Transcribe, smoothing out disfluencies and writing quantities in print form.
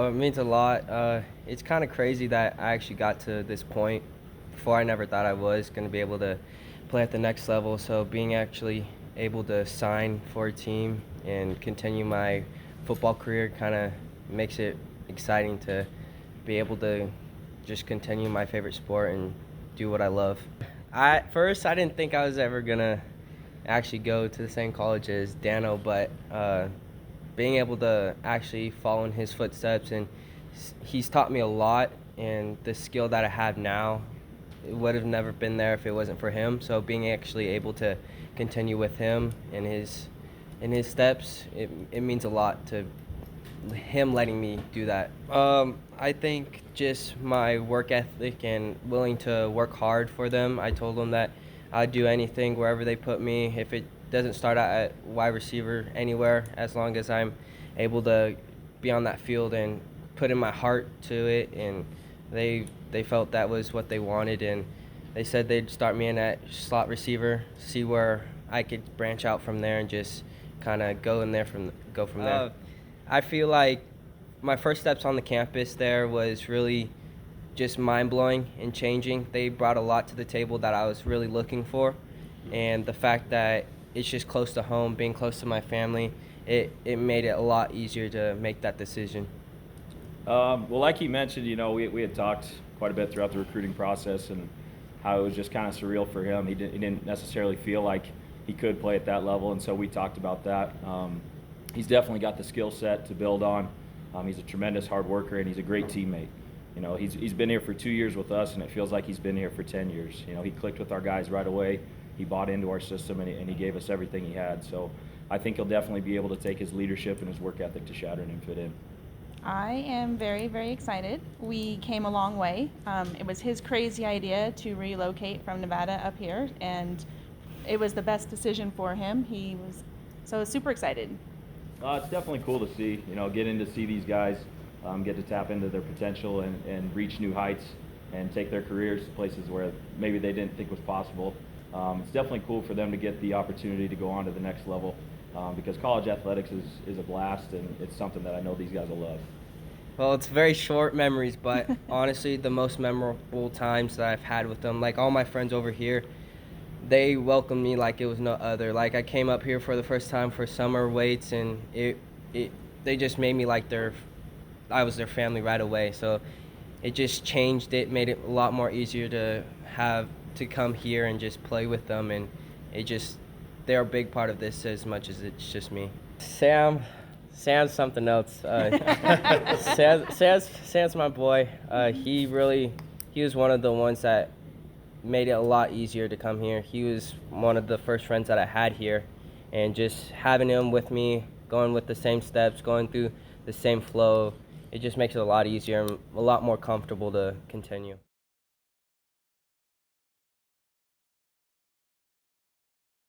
It means a lot. It's kind of crazy that I actually got to this point. Before, I never thought I was going to be able to play at the next level. So being actually able to sign for a team and continue my football career kind of makes it exciting to be able to just continue my favorite sport and do what I love. At first, I didn't think I was ever going to actually go to the same college as Dano, but being able to actually follow in his footsteps, and he's taught me a lot, and the skill that I have now, it would have never been there if it wasn't for him. So being actually able to continue with him in his steps, it means a lot to him letting me do that. I think just my work ethic and willing to work hard for them. I told them that I'd do anything wherever they put me. If it doesn't start out at wide receiver, anywhere, as long as I'm able to be on that field and put in my heart to it. And they felt that was what they wanted, and they said they'd start me in at slot receiver, see where I could branch out from there and just kind of go from there. I feel like my first steps on the campus there was really just mind-blowing and changing. They brought a lot to the table that I was really looking for, and the fact that it's just close to home, being close to my family, it made it a lot easier to make that decision. Well, like he mentioned, we had talked quite a bit throughout the recruiting process and how it was just kind of surreal for him. He didn't necessarily feel like he could play at that level, and so we talked about that. He's definitely got the skill set to build on. He's a tremendous hard worker, and he's a great teammate. He's been here for 2 years with us, and it feels like he's been here for 10 years. He clicked with our guys right away. He bought into our system, and he gave us everything he had. So I think he'll definitely be able to take his leadership and his work ethic to Chadron and fit in. I am very, very excited. We came a long way. It was his crazy idea to relocate from Nevada up here, and it was the best decision for him. He was so super excited. It's definitely cool to see, getting to see these guys get to tap into their potential and reach new heights and take their careers to places where maybe they didn't think was possible. It's definitely cool for them to get the opportunity to go on to the next level because college athletics is a blast, and it's something that I know these guys will love. Well, it's very short memories, but honestly, the most memorable times that I've had with them, like all my friends over here, they welcomed me like it was no other. Like I came up here for the first time for summer weights, and they just made me like I was their family right away. So it just changed it, made it a lot more easier to come here and just play with them, and they're a big part of this as much as it's just me. Sam's something else. Sam's my boy. He was one of the ones that made it a lot easier to come here. He was one of the first friends that I had here, and just having him with me, going with the same steps, going through the same flow, it just makes it a lot easier and a lot more comfortable to continue.